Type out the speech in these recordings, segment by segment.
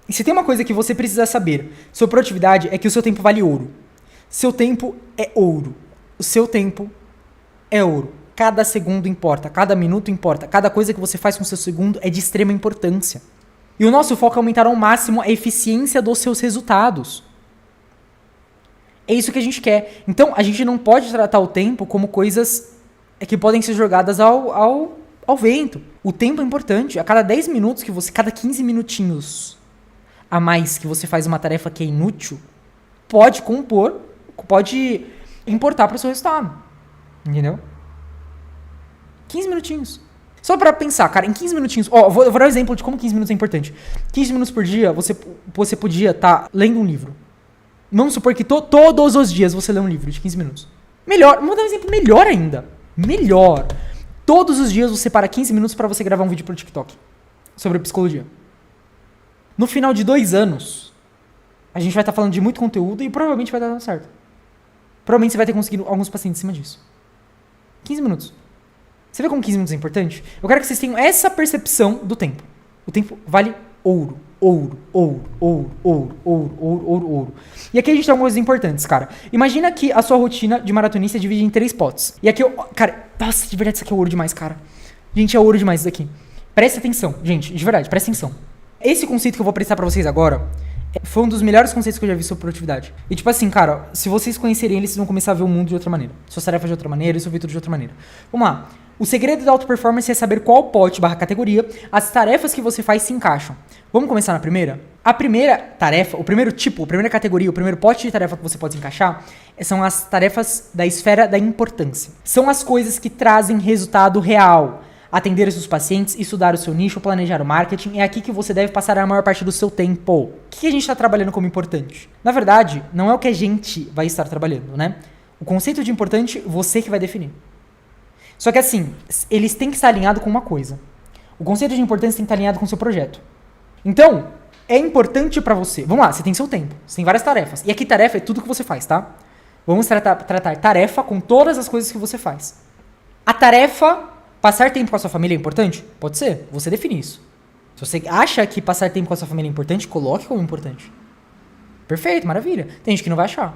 E se tem uma coisa que você precisa saber sobre produtividade é que o seu tempo vale ouro. Seu tempo é ouro. O seu tempo é ouro. Cada segundo importa, cada minuto importa, cada coisa que você faz com o seu segundo é de extrema importância. E o nosso foco é aumentar ao máximo a eficiência dos seus resultados. É isso que a gente quer. Então, a gente não pode tratar o tempo como coisas que podem ser jogadas ao vento. O tempo é importante. A cada 10 minutos que você, cada 15 minutinhos a mais que você faz uma tarefa que é inútil, pode importar para o seu resultado. Entendeu? 15 minutinhos. Só pra pensar, cara, em 15 minutinhos... vou dar um exemplo de como 15 minutos é importante. 15 minutos por dia, você podia estar lendo um livro. Vamos supor que todos os dias você lê um livro de 15 minutos. Melhor, vou dar um exemplo melhor ainda. Melhor. Todos os dias você para 15 minutos pra você gravar um vídeo pro TikTok. Sobre psicologia. No final de 2 anos, a gente vai estar falando de muito conteúdo e provavelmente vai dar dando certo. Provavelmente você vai ter conseguido alguns pacientes em cima disso. 15 minutos. Você vê como 15 minutos é importante? Eu quero que vocês tenham essa percepção do tempo. O tempo vale ouro. Ouro, ouro, ouro, ouro, ouro, ouro, ouro, ouro. E aqui a gente tem algumas coisas importantes, cara. Imagina que a sua rotina de maratonista é dividida em 3 potes. E aqui cara, nossa, de verdade isso aqui é ouro demais, cara. Gente, é ouro demais isso aqui. Presta atenção, gente, de verdade, presta atenção. Esse conceito que eu vou apresentar pra vocês agora foi um dos melhores conceitos que eu já vi sobre produtividade. E tipo assim, cara, se vocês conhecerem ele, vocês vão começar a ver o mundo de outra maneira. Suas tarefas de outra maneira, seu vídeo de outra maneira. Vamos lá. O segredo da auto-performance é saber qual pote/categoria as tarefas que você faz se encaixam. Vamos começar na primeira? A primeira tarefa, o primeiro tipo, a primeira categoria, o primeiro pote de tarefa que você pode se encaixar são as tarefas da esfera da importância. São as coisas que trazem resultado real. Atender os seus pacientes, estudar o seu nicho, planejar o marketing. É aqui que você deve passar a maior parte do seu tempo. O que a gente está trabalhando como importante? Na verdade, não é o que a gente vai estar trabalhando, né? O conceito de importante, você que vai definir. Só que assim, eles têm que estar alinhados com uma coisa. O conceito de importância tem que estar alinhado com o seu projeto. Então, é importante pra você. Vamos lá, você tem seu tempo, você tem várias tarefas. E aqui tarefa é tudo que você faz, tá? Vamos tratar tarefa com todas as coisas que você faz. A tarefa, passar tempo com a sua família é importante? Pode ser, você define isso. Se você acha que passar tempo com a sua família é importante, coloque como importante. Perfeito, maravilha. Tem gente que não vai achar.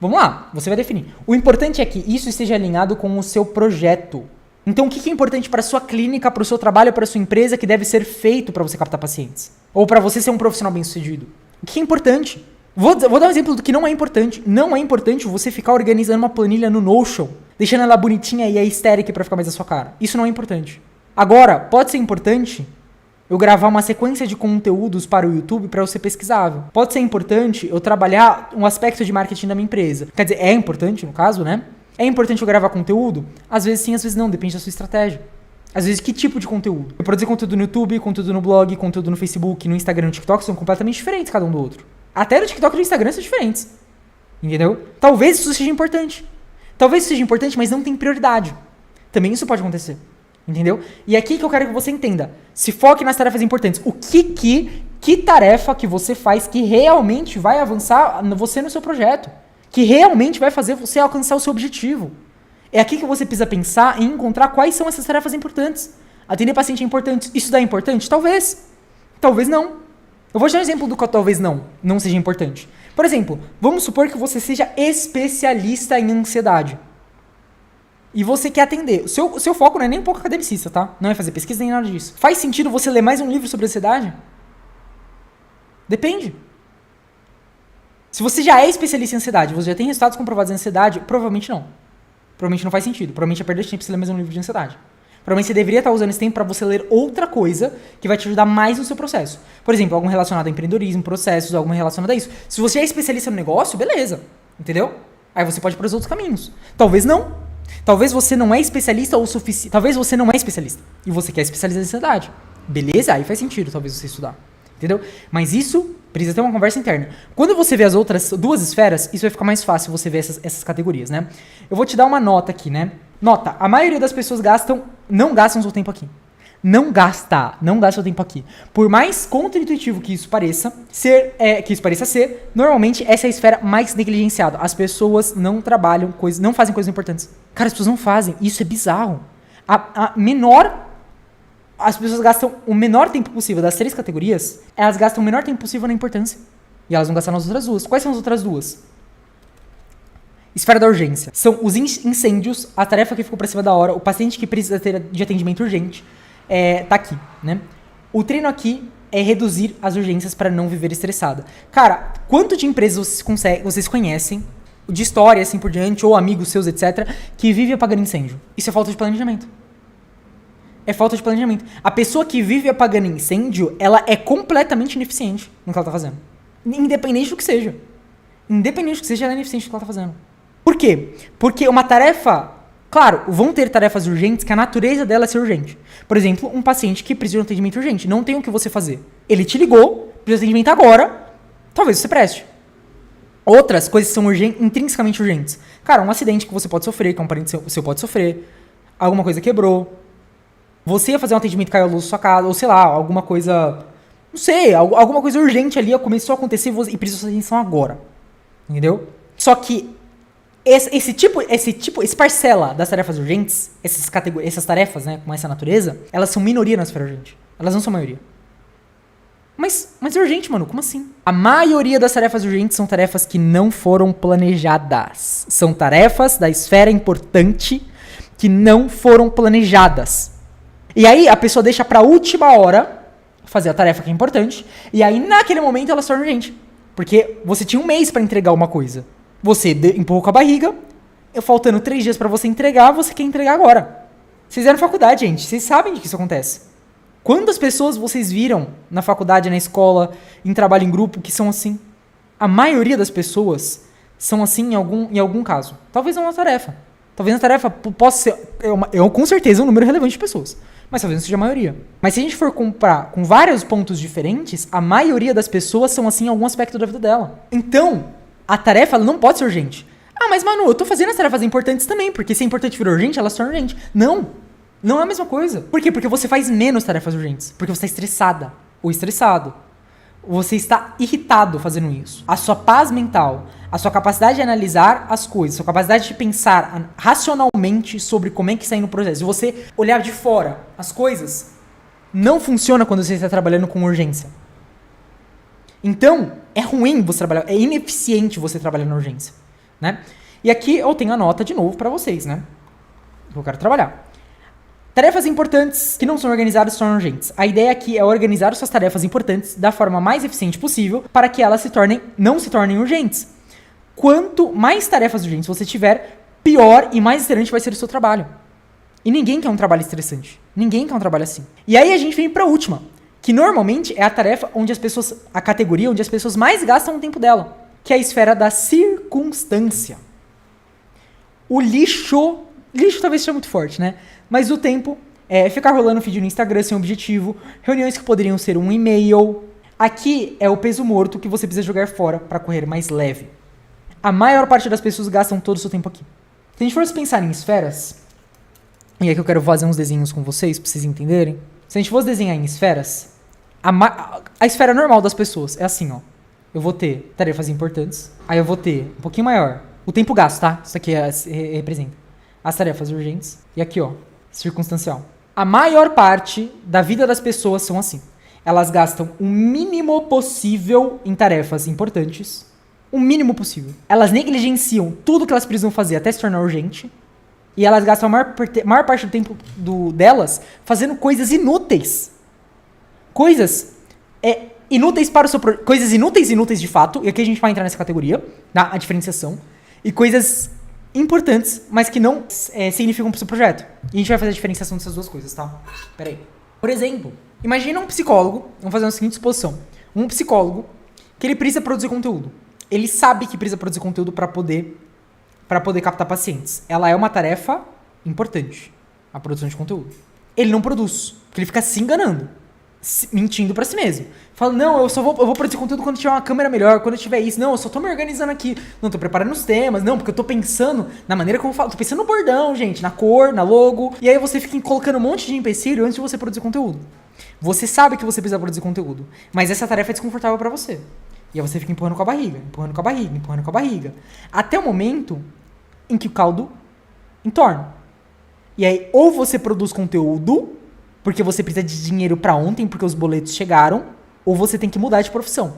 Vamos lá, você vai definir. O importante é que isso esteja alinhado com o seu projeto. Então, o que é importante para a sua clínica, para o seu trabalho, para a sua empresa que deve ser feito para você captar pacientes? Ou para você ser um profissional bem-sucedido? O que é importante? Vou dar um exemplo do que não é importante. Não é importante você ficar organizando uma planilha no Notion, deixando ela bonitinha e aesthetic para ficar mais a sua cara. Isso não é importante. Agora, pode ser importante eu gravar uma sequência de conteúdos para o YouTube para eu ser pesquisável. Pode ser importante eu trabalhar um aspecto de marketing da minha empresa. Quer dizer, é importante no caso, né? É importante eu gravar conteúdo? Às vezes sim, às vezes não. Depende da sua estratégia. Às vezes, que tipo de conteúdo? Eu produzir conteúdo no YouTube, conteúdo no blog, conteúdo no Facebook, no Instagram, no TikTok são completamente diferentes cada um do outro. Até no TikTok e no Instagram são diferentes. Entendeu? Talvez isso seja importante. Talvez isso seja importante, mas não tem prioridade. Também isso pode acontecer. Entendeu? E aqui que eu quero que você entenda. Se foque nas tarefas importantes. Que tarefa que você faz que realmente vai avançar você no seu projeto? Que realmente vai fazer você alcançar o seu objetivo? É aqui que você precisa pensar em encontrar quais são essas tarefas importantes. Atender paciente é importante. Estudar é importante? Talvez. Talvez não. Eu vou te dar um exemplo do que talvez não seja importante. Por exemplo, vamos supor que você seja especialista em ansiedade. E você quer atender. O seu foco não é nem um pouco academicista, tá? Não é fazer pesquisa nem nada disso. Faz sentido você ler mais um livro sobre ansiedade? Depende. Se você já é especialista em ansiedade, você já tem resultados comprovados em ansiedade, provavelmente não. Provavelmente não faz sentido. Provavelmente é perder tempo você ler mais um livro de ansiedade. Provavelmente você deveria estar usando esse tempo para você ler outra coisa que vai te ajudar mais no seu processo. Por exemplo, algum relacionado a empreendedorismo, processos, algum relacionado a isso. Se você é especialista no negócio, beleza. Entendeu? Aí você pode ir para os outros caminhos. Talvez não. Talvez você não é especialista o suficiente. Talvez você não é especialista e você quer especializar em ansiedade. Beleza? Aí faz sentido talvez você estudar. Entendeu? Mas isso precisa ter uma conversa interna. Quando você vê as outras 2 esferas, isso vai ficar mais fácil você ver essas categorias, né? Eu vou te dar uma nota aqui, né? Nota, a maioria das pessoas não gastam seu tempo aqui. Não gasta seu tempo aqui. Por mais contra-intuitivo que isso pareça ser, normalmente essa é a esfera mais negligenciada. As pessoas não trabalham não fazem coisas importantes. Cara, as pessoas não fazem. Isso é bizarro. as pessoas gastam o menor tempo possível das 3 categorias, elas gastam o menor tempo possível na importância. E elas vão gastar nas outras duas. Quais são as outras duas? Esfera da urgência. São os incêndios, a tarefa que ficou pra cima da hora, o paciente que precisa ter de atendimento urgente, tá aqui, né? O treino aqui é reduzir as urgências para não viver estressada. Cara, quanto de empresas vocês conhecem, de história, assim por diante, ou amigos seus, etc., que vive apagando incêndio? Isso é falta de planejamento. É falta de planejamento. A pessoa que vive apagando incêndio, ela é completamente ineficiente no que ela tá fazendo. Independente do que seja. Independente do que seja, ela é ineficiente no que ela tá fazendo. Por quê? Porque uma tarefa... Claro, vão ter tarefas urgentes que a natureza dela é ser urgente. Por exemplo, um paciente que precisa de um atendimento urgente. Não tem o que você fazer. Ele te ligou, precisa de atendimento agora, talvez você preste. Outras coisas são intrinsecamente urgentes. Cara, um acidente que você pode sofrer, que um parente seu pode sofrer, alguma coisa quebrou, você ia fazer um atendimento, caiu a luz na sua casa, ou sei lá, alguma coisa... Não sei, alguma coisa urgente ali começou a acontecer e precisa de sua atenção agora. Entendeu? Só que esse parcela das tarefas urgentes, essas tarefas, né, com essa natureza, elas são minoria na esfera urgente. Elas não são maioria. Mas é urgente, mano, como assim? A maioria das tarefas urgentes são tarefas que não foram planejadas. São tarefas da esfera importante que não foram planejadas. E aí a pessoa deixa pra última hora fazer a tarefa que é importante, e aí naquele momento ela se torna urgente. Porque você tinha um mês pra entregar uma coisa. Você empurrou com a barriga, faltando 3 dias pra você entregar, você quer entregar agora. Vocês eram faculdade, gente. Vocês sabem de que isso acontece. Quantas pessoas vocês viram na faculdade, na escola, em trabalho em grupo, que são assim? A maioria das pessoas são assim em algum caso. Talvez não uma tarefa. Talvez uma tarefa possa ser, com certeza, um número relevante de pessoas. Mas talvez não seja a maioria. Mas se a gente for comparar com vários pontos diferentes, a maioria das pessoas são assim em algum aspecto da vida dela. Então... a tarefa ela não pode ser urgente. Ah, mas Manu, eu tô fazendo as tarefas importantes também, porque se é importante vir urgente, ela se torna urgente. Não, não é a mesma coisa. Por quê? Porque você faz menos tarefas urgentes. Porque você está estressada ou estressado. Você está irritado fazendo isso. A sua paz mental, a sua capacidade de analisar as coisas, a sua capacidade de pensar racionalmente sobre como é que está indo o processo, e você olhar de fora as coisas, não funciona quando você está trabalhando com urgência. Então, é ruim você trabalhar, é ineficiente você trabalhar na urgência, né? E aqui eu tenho a nota de novo pra vocês, né? Que eu quero trabalhar. Tarefas importantes que não são organizadas são urgentes. A ideia aqui é organizar suas tarefas importantes da forma mais eficiente possível para que elas não se tornem urgentes. Quanto mais tarefas urgentes você tiver, pior e mais estressante vai ser o seu trabalho. E ninguém quer um trabalho estressante. Ninguém quer um trabalho assim. E aí a gente vem pra última, que normalmente é a tarefa onde a categoria onde as pessoas mais gastam o tempo dela, que é a esfera da circunstância. O lixo talvez seja muito forte, né? Mas o tempo é ficar rolando vídeo no Instagram sem objetivo, reuniões que poderiam ser um e-mail. Aqui é o peso morto que você precisa jogar fora para correr mais leve. A maior parte das pessoas gastam todo o seu tempo aqui. Se a gente for pensar em esferas, e aqui eu quero fazer uns desenhos com vocês para vocês entenderem. Se a gente fosse desenhar em esferas, a esfera normal das pessoas é assim, ó. Eu vou ter tarefas importantes, aí eu vou ter um pouquinho maior. O tempo gasto, tá? Isso aqui representa as tarefas urgentes. E aqui, ó, circunstancial. A maior parte da vida das pessoas são assim. Elas gastam o mínimo possível em tarefas importantes. O mínimo possível. Elas negligenciam tudo que elas precisam fazer até se tornar urgente. E elas gastam a maior parte do tempo delas fazendo coisas inúteis. Coisas inúteis para o seu projeto. Coisas inúteis de fato. E aqui a gente vai entrar nessa categoria, tá? A diferenciação. E coisas importantes, mas que não significam para o seu projeto. E a gente vai fazer a diferenciação dessas duas coisas, tá? Pera aí. Por exemplo, imagina um psicólogo. Vamos fazer uma seguinte suposição. Um psicólogo que ele precisa produzir conteúdo. Ele sabe que precisa produzir conteúdo para poder captar pacientes. Ela é uma tarefa importante, a produção de conteúdo. Ele não produz, porque ele fica se enganando, mentindo pra si mesmo. Fala, não, eu vou produzir conteúdo quando tiver uma câmera melhor, quando tiver isso. Não, eu só tô me organizando aqui. Não, tô preparando os temas. Não, porque eu tô pensando na maneira como eu falo. Tô pensando no bordão, gente, na cor, na logo. E aí você fica colocando um monte de empecilho antes de você produzir conteúdo. Você sabe que você precisa produzir conteúdo, mas essa tarefa é desconfortável pra você. E aí você fica empurrando com a barriga, empurrando com a barriga, empurrando com a barriga. Até o momento em que o caldo entorna. E aí, ou você produz conteúdo, porque você precisa de dinheiro pra ontem, porque os boletos chegaram, ou você tem que mudar de profissão.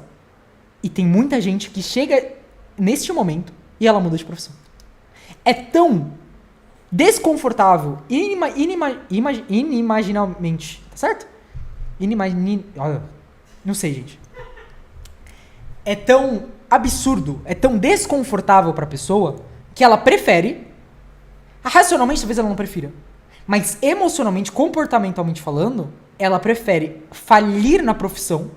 E tem muita gente que chega neste momento e ela muda de profissão. É tão desconfortável, inimaginalmente, tá certo? Não sei, gente. É tão absurdo, é tão desconfortável pra pessoa que ela prefere, racionalmente talvez ela não prefira, mas emocionalmente, comportamentalmente falando, ela prefere falir na profissão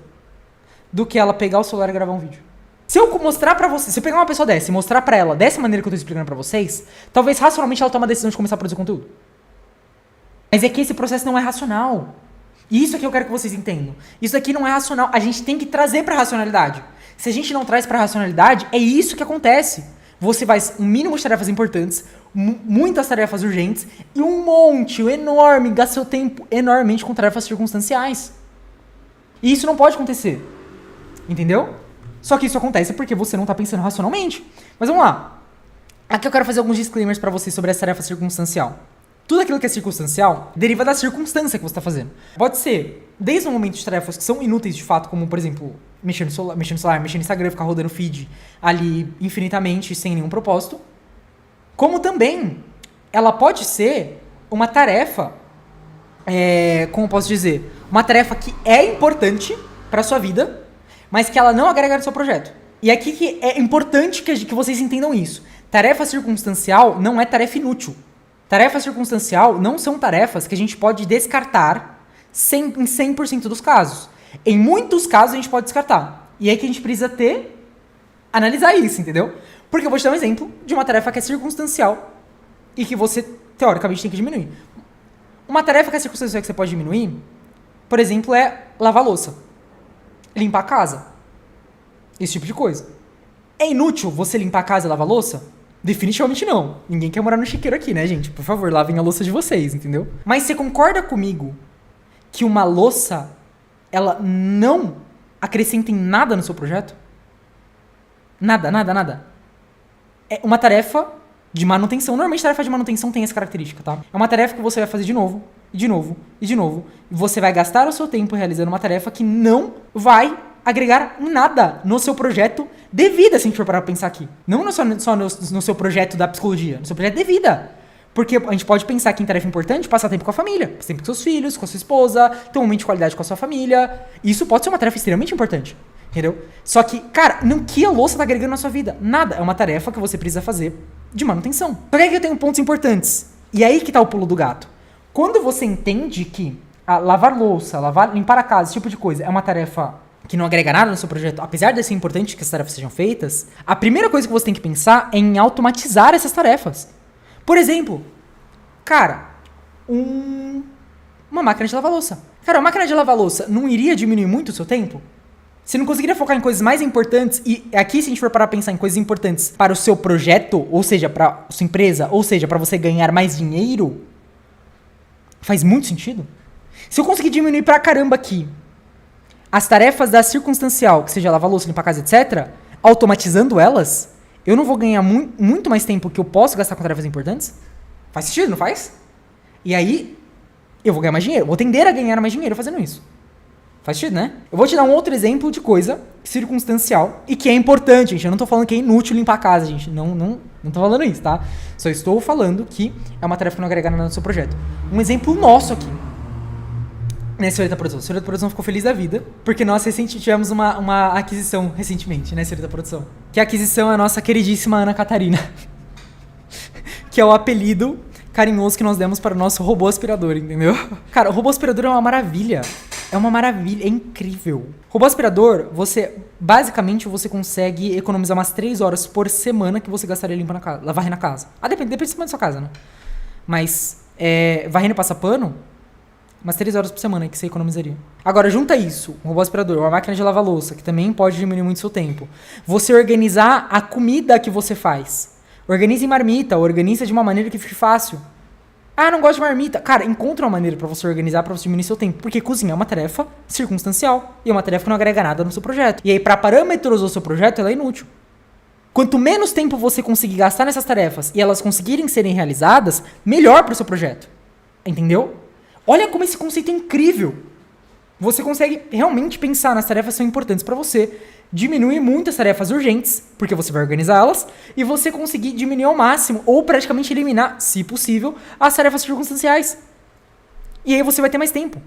do que ela pegar o celular e gravar um vídeo. Se eu mostrar pra você, se eu pegar uma pessoa dessa e mostrar pra ela dessa maneira que eu tô explicando pra vocês, talvez racionalmente ela tome a decisão de começar a produzir conteúdo. Mas é que esse processo não é racional. E isso aqui eu quero que vocês entendam. Isso aqui não é racional. A gente tem que trazer pra racionalidade. Se a gente não traz pra racionalidade, é isso que acontece. Você faz um mínimo de tarefas importantes, muitas tarefas urgentes e um monte enorme, gasta seu tempo enormemente com tarefas circunstanciais. E isso não pode acontecer. Entendeu? Só que isso acontece porque você não tá pensando racionalmente. Mas vamos lá. Aqui eu quero fazer alguns disclaimers pra vocês sobre essa tarefa circunstancial. Tudo aquilo que é circunstancial deriva da circunstância que você está fazendo. Pode ser desde um momento de tarefas que são inúteis de fato, como, por exemplo, mexer no celular, mexer no Instagram, ficar rodando feed ali infinitamente, sem nenhum propósito. Como também, ela pode ser uma tarefa, como eu posso dizer, uma tarefa que é importante para sua vida, mas que ela não agrega no seu projeto. E aqui que é importante que vocês entendam isso. Tarefa circunstancial não é tarefa inútil. Tarefa circunstancial não são tarefas que a gente pode descartar em 100% dos casos. Em muitos casos a gente pode descartar. E é que a gente precisa analisar isso, entendeu? Porque eu vou te dar um exemplo de uma tarefa que é circunstancial e que você, teoricamente, tem que diminuir. Uma tarefa que é circunstancial que você pode diminuir, por exemplo, é lavar louça, limpar a casa, esse tipo de coisa. É inútil você limpar a casa e lavar louça? Definitivamente não. Ninguém quer morar no chiqueiro aqui, né, gente? Por favor, lavem a louça de vocês, entendeu? Mas você concorda comigo que uma louça, ela não acrescenta em nada no seu projeto? Nada, nada, nada. É uma tarefa de manutenção. Normalmente tarefa de manutenção tem essa característica, tá? É uma tarefa que você vai fazer de novo, e de novo, e de novo. E você vai gastar o seu tempo realizando uma tarefa que não vai agregar nada no seu projeto de vida, se a gente for parar pra pensar aqui. Não só no seu projeto da psicologia, no seu projeto de vida. Porque a gente pode pensar que em tarefa importante, passar tempo com a família, passar tempo com seus filhos, com a sua esposa, ter um momento de qualidade com a sua família. Isso pode ser uma tarefa extremamente importante, entendeu? Só que, cara, não que a louça tá agregando na sua vida? Nada. É uma tarefa que você precisa fazer de manutenção. Só que aqui eu tenho pontos importantes. E aí que tá o pulo do gato. Quando você entende que lavar louça, limpar a casa, esse tipo de coisa, é uma tarefa que não agrega nada no seu projeto, apesar de ser importante que essas tarefas sejam feitas, a primeira coisa que você tem que pensar é em automatizar essas tarefas. Por exemplo, cara, uma máquina de lavar louça. Cara, uma máquina de lavar louça não iria diminuir muito o seu tempo? Você não conseguiria focar em coisas mais importantes? E aqui, se a gente for parar pra pensar em coisas importantes para o seu projeto, ou seja, para sua empresa, ou seja, para você ganhar mais dinheiro, faz muito sentido. Se eu conseguir diminuir pra caramba aqui as tarefas da circunstancial, que seja lavar louça, limpar a casa, etc., automatizando elas, eu não vou ganhar muito mais tempo que eu posso gastar com tarefas importantes? Faz sentido, não faz? E aí, eu vou ganhar mais dinheiro. Vou tender a ganhar mais dinheiro fazendo isso. Faz sentido, né? Eu vou te dar um outro exemplo de coisa circunstancial e que é importante, gente. Eu não tô falando que é inútil limpar a casa, gente. Não tô falando isso, tá? Só estou falando que é uma tarefa que não agrega nada no seu projeto. Um exemplo nosso aqui. Né, senhorita produção? A senhorita produção ficou feliz da vida, porque nós tivemos uma aquisição recentemente, né, senhorita produção? Que a aquisição é a nossa queridíssima Ana Catarina. Que é o apelido carinhoso que nós demos para o nosso robô aspirador, entendeu? Cara, o robô aspirador é uma maravilha. É uma maravilha, é incrível. Robô aspirador, basicamente, você consegue economizar umas 3 horas por semana que você gastaria limpando a casa, varrendo a casa. Depende da sua casa, né? Mas, varrendo e passar pano, umas 3 horas por semana que você economizaria. Agora, junta isso, um robô aspirador, uma máquina de lavar louça, que também pode diminuir muito seu tempo. Você organizar a comida que você faz. Organize em marmita, organiza de uma maneira que fique fácil. Ah, não gosto de marmita. Cara, encontra uma maneira pra você organizar, pra você diminuir seu tempo. Porque cozinhar é uma tarefa circunstancial. E é uma tarefa que não agrega nada no seu projeto. E aí, pra parâmetros do seu projeto, ela é inútil. Quanto menos tempo você conseguir gastar nessas tarefas e elas conseguirem serem realizadas, melhor pro seu projeto. Entendeu? Olha como esse conceito é incrível. Você consegue realmente pensar nas tarefas que são importantes para você, diminuir muito as tarefas urgentes, porque você vai organizá-las, e você conseguir diminuir ao máximo, ou praticamente eliminar, se possível, as tarefas circunstanciais. E aí você vai ter mais tempo.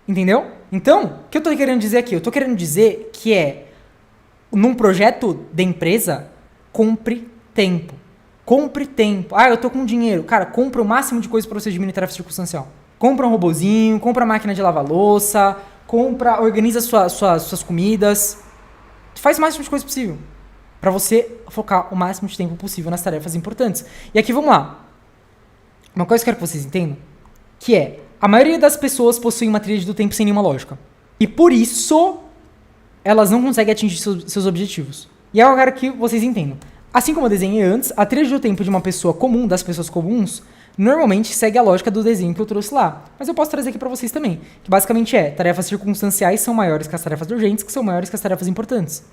Entendeu? Então, o que eu tô querendo dizer aqui? Eu tô querendo dizer que num projeto de empresa, compre tempo. Compre tempo. Ah, eu tô com dinheiro. Cara, compra o máximo de coisa para você diminuir tarefa circunstancial. Compra um robozinho, compra a máquina de lavar louça, organiza suas comidas. Faz o máximo de coisa possível para você focar o máximo de tempo possível nas tarefas importantes. E aqui vamos lá. Uma coisa que eu quero que vocês entendam, que a maioria das pessoas possui uma tríade do tempo sem nenhuma lógica. E por isso, elas não conseguem atingir seus objetivos. E eu quero que vocês entendam. Assim como eu desenhei antes, a tríade do tempo de uma pessoa comum, das pessoas comuns, normalmente segue a lógica do desenho que eu trouxe lá. Mas eu posso trazer aqui pra vocês também. Que basicamente tarefas circunstanciais são maiores que as tarefas urgentes, que são maiores que as tarefas importantes.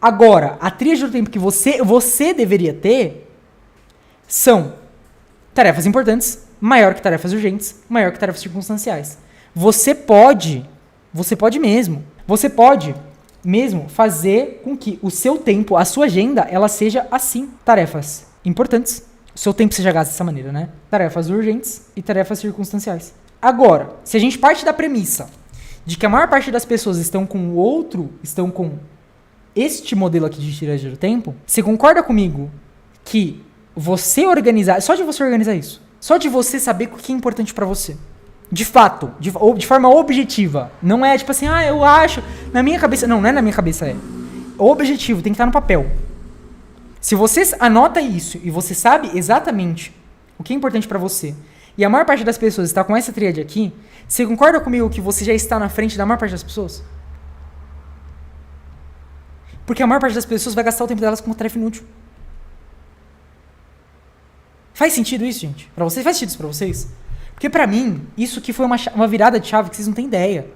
Agora, a tríade do tempo que você deveria ter são tarefas importantes, maior que tarefas urgentes, maior que tarefas circunstanciais. Você pode mesmo fazer com que o seu tempo, a sua agenda, ela seja assim. Tarefas importantes, o seu tempo seja gasto dessa maneira, né? Tarefas urgentes e tarefas circunstanciais. Agora, se a gente parte da premissa de que a maior parte das pessoas estão com este modelo aqui de tiragem do tempo, você concorda comigo que você organizar, só de você organizar isso, só de você saber o que é importante pra você, de fato, de forma objetiva, não é tipo assim, eu acho, na minha cabeça, não é na minha cabeça, objetivo, tem que estar no papel. Se você anota isso e você sabe exatamente o que é importante pra você, e a maior parte das pessoas está com essa tríade aqui, você concorda comigo que você já está na frente da maior parte das pessoas? Porque a maior parte das pessoas vai gastar o tempo delas com uma tarefa inútil. Faz sentido isso, gente? Pra vocês? Faz sentido isso pra vocês? Porque pra mim, isso aqui foi uma virada de chave que vocês não têm ideia.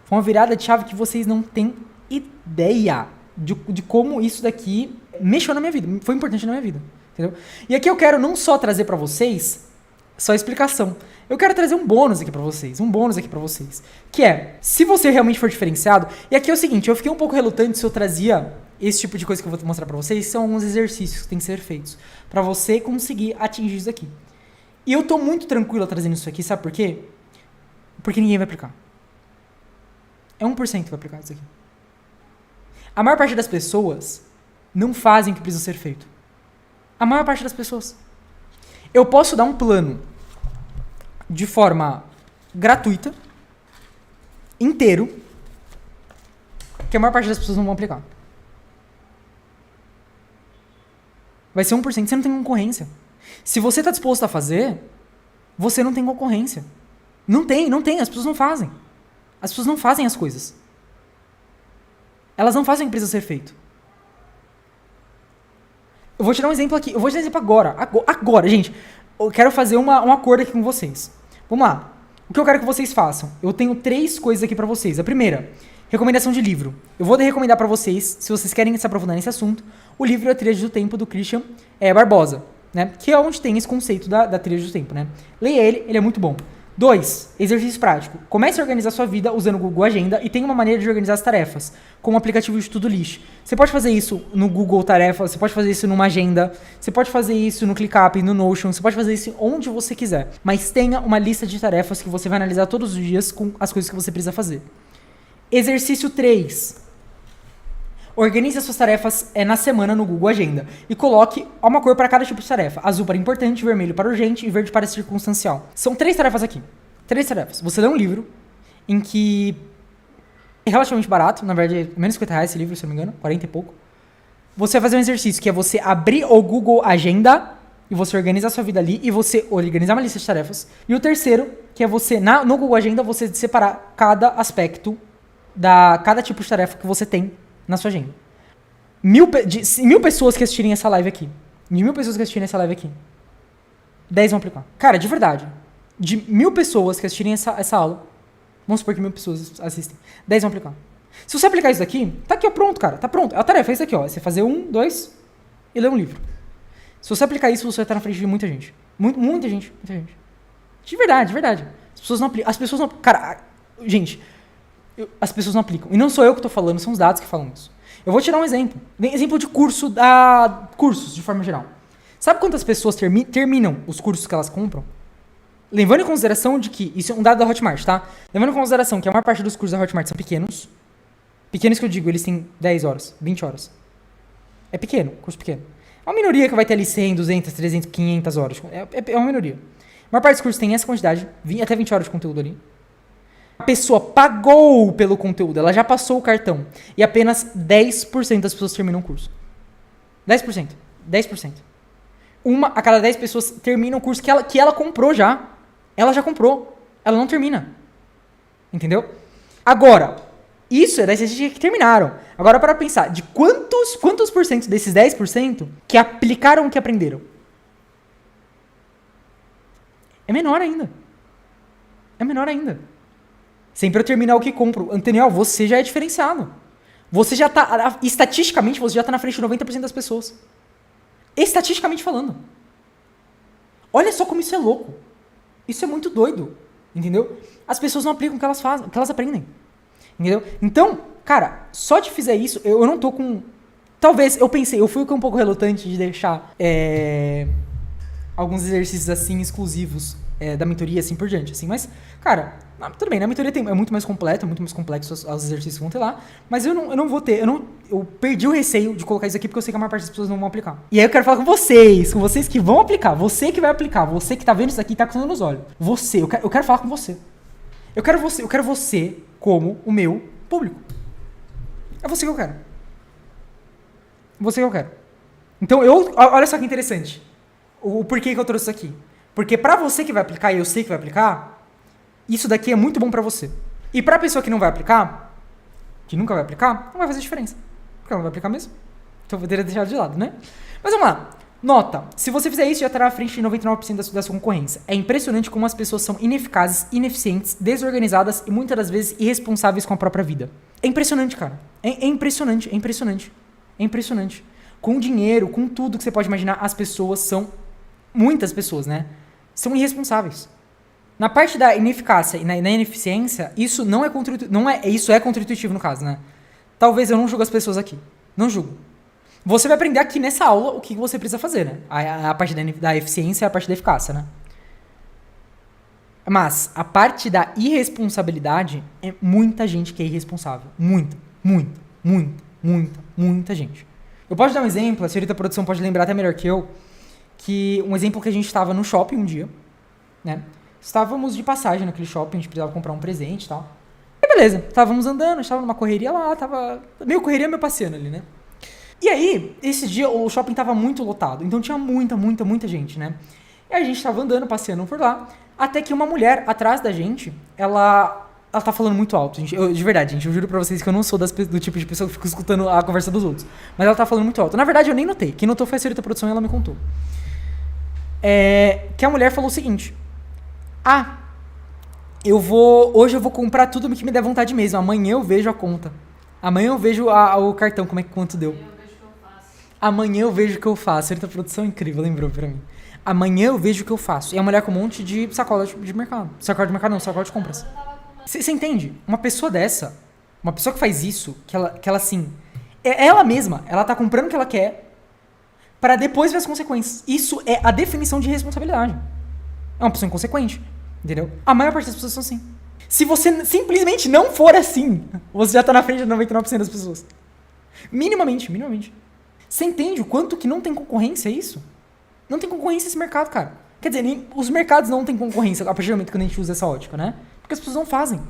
Foi uma virada de chave que vocês não têm ideia de como isso daqui mexeu na minha vida. Foi importante na minha vida. Entendeu? E aqui eu quero não só trazer pra vocês só a explicação. Eu quero trazer um bônus aqui pra vocês. Que se você realmente for diferenciado... E aqui é o seguinte, eu fiquei um pouco relutante se eu trazia esse tipo de coisa que eu vou mostrar pra vocês. São alguns exercícios que têm que ser feitos pra você conseguir atingir isso aqui. E eu tô muito tranquilo trazendo isso aqui, sabe por quê? Porque ninguém vai aplicar. É 1% que vai aplicar isso aqui. A maior parte das pessoas não fazem o que precisa ser feito. A maior parte das pessoas. Eu posso dar um plano de forma gratuita, inteiro, que a maior parte das pessoas não vão aplicar. Vai ser 1%, você não tem concorrência. Se você está disposto a fazer, você não tem concorrência. Não tem, as pessoas não fazem. As pessoas não fazem as coisas. Elas não fazem o que precisa ser feito. Eu vou te dar um exemplo aqui. Eu vou te dar um exemplo agora. Agora, gente. Eu quero fazer um acordo aqui com vocês. Vamos lá. O que eu quero que vocês façam? Eu tenho 3 coisas aqui pra vocês. A primeira, recomendação de livro. Eu vou recomendar pra vocês, se vocês querem se aprofundar nesse assunto, o livro A Tríade do Tempo, do Christian Barbosa. Né? Que é onde tem esse conceito da tríade do tempo. Né? Leia ele é muito bom. 2, exercício prático. Comece a organizar sua vida usando o Google Agenda e tenha uma maneira de organizar as tarefas, com o aplicativo de To-Do List. Você pode fazer isso no Google Tarefas, você pode fazer isso numa agenda, você pode fazer isso no ClickUp, no Notion, você pode fazer isso onde você quiser. Mas tenha uma lista de tarefas que você vai analisar todos os dias com as coisas que você precisa fazer. Exercício 3. Organize as suas tarefas na semana no Google Agenda e coloque uma cor para cada tipo de tarefa. Azul para importante, vermelho para urgente e verde para circunstancial. São 3 tarefas aqui. 3 tarefas. Você lê um livro em que é relativamente barato, na verdade é menos R$50 esse livro, se eu não me engano, 40 e pouco. Você vai fazer um exercício que é você abrir o Google Agenda e você organizar a sua vida ali e você organizar uma lista de tarefas. E o terceiro, que é você, no Google Agenda, você separar cada aspecto cada tipo de tarefa que você tem na sua agenda. 1.000 pessoas que assistirem essa live aqui. De 1.000 pessoas que assistirem essa live aqui, 10 vão aplicar. Cara, de verdade. De 1.000 pessoas que assistirem essa aula, vamos supor que 1.000 pessoas assistem, 10 vão aplicar. Se você aplicar isso daqui, tá aqui, ó, pronto, cara. Tá pronto. A tarefa é isso aqui, ó. Você fazer 1, 2 e ler um livro. Se você aplicar isso, você vai estar na frente de muita gente. Muita gente. De verdade, de verdade. As As pessoas não aplicam. As pessoas não. Cara, gente, as pessoas não aplicam. E não sou eu que tô falando, são os dados que falam isso. Eu vou te dar um exemplo. Exemplo de cursos, de forma geral. Sabe quantas pessoas terminam os cursos que elas compram? Levando em consideração de que... Isso é um dado da Hotmart, tá? Levando em consideração que a maior parte dos cursos da Hotmart são pequenos. Pequenos que eu digo, eles têm 10 horas, 20 horas. É pequeno, curso pequeno. É uma minoria que vai ter ali 100, 200, 300, 500 horas. É uma minoria. A maior parte dos cursos tem essa quantidade, até 20 horas de conteúdo ali. A pessoa pagou pelo conteúdo, ela já passou o cartão. E apenas 10% das pessoas terminam o curso. 10%. 10%. Uma a cada 10 pessoas termina o curso que ela comprou já. Ela já comprou. Ela não termina. Entendeu? Agora, isso é das estatísticas que terminaram. Agora para pensar, de quantos por cento desses 10% que aplicaram o que aprenderam? É menor ainda. É menor ainda. Sempre eu terminar o que compro. Antoniel, você já é diferenciado. Você já tá, estatisticamente, você já tá na frente de 90% das pessoas. Estatisticamente falando. Olha só como isso é louco. Isso é muito doido. Entendeu? As pessoas não aplicam o que elas fazem, o que elas aprendem. Entendeu? Então, cara, só de fizer isso, eu não tô com... Talvez, eu fui um pouco relutante de deixar alguns exercícios assim exclusivos da mentoria, assim por diante, assim, mas, cara, tudo bem, na mentoria é muito mais completo, muito mais complexo os exercícios que vão ter lá, mas eu não vou ter, eu perdi o receio de colocar isso aqui porque eu sei que a maior parte das pessoas não vão aplicar. E aí eu quero falar com vocês que vão aplicar, você que vai aplicar, você que tá vendo isso aqui e tá com sangue nos olhos, eu quero falar com você. Eu quero você como o meu público. É você que eu quero. Você que eu quero. Então, olha só que interessante. O porquê que eu trouxe isso aqui. Porque pra você que vai aplicar, e eu sei que vai aplicar, isso daqui é muito bom pra você. E pra pessoa que não vai aplicar, que nunca vai aplicar, não vai fazer diferença. Porque ela não vai aplicar mesmo. Então eu poderia deixar de lado, né? Mas vamos lá. Nota, se você fizer isso, já estará à frente de 99% da sua concorrência. É impressionante como as pessoas são ineficazes, ineficientes, desorganizadas e muitas das vezes irresponsáveis com a própria vida. É impressionante, cara. É impressionante, é impressionante. É impressionante. Com dinheiro, com tudo que você pode imaginar, as pessoas são... Muitas pessoas, né? São irresponsáveis. Na parte da ineficácia e na ineficiência, isso não é isso é contra-intuitivo no caso, né? Talvez eu não julgue as pessoas aqui. Não julgo. Você vai aprender aqui nessa aula o que você precisa fazer, né? A parte da eficiência e a parte da eficácia, né? Mas a parte da irresponsabilidade é muita gente que é irresponsável. Muita gente. Eu posso dar um exemplo, a senhorita produção pode lembrar até melhor que eu, que um exemplo que a gente estava no shopping um dia, né? Estávamos de passagem naquele shopping, a gente precisava comprar um presente e tal. E beleza, estávamos andando, estava numa correria lá, tava meio correria, meio passeando ali, né? E aí, esse dia o shopping tava muito lotado, então tinha muita gente, né? E a gente tava andando, passeando por lá, até que uma mulher atrás da gente, ela tá falando muito alto, gente. De verdade, gente, eu juro pra vocês que eu não sou do tipo de pessoa que fica escutando a conversa dos outros. Mas ela tá falando muito alto. Na verdade, eu nem notei. Quem notou foi a senhorita produção e ela me contou. Que a mulher falou o seguinte: hoje eu vou comprar tudo que me der vontade mesmo. Amanhã eu vejo a conta. Amanhã eu vejo o cartão, quanto deu. Amanhã eu vejo o que eu faço. A senhorita produção incrível, lembrou pra mim. Amanhã eu vejo o que eu faço. E a mulher com um monte de sacola de mercado. Sacola de mercado não, sacola de compras. Você entende? Uma pessoa dessa, uma pessoa que faz isso, que ela assim, ela mesma, ela tá comprando o que ela quer para depois ver as consequências. Isso é a definição de responsabilidade. É uma pessoa inconsequente, entendeu? A maior parte das pessoas são assim. Se você simplesmente não for assim, você já tá na frente de 99% das pessoas. Minimamente. Você entende o quanto que não tem concorrência isso? Não tem concorrência esse mercado, cara. Quer dizer, nem os mercados não têm concorrência a partir do momento que a gente usa essa ótica, né? Porque as pessoas não fazem.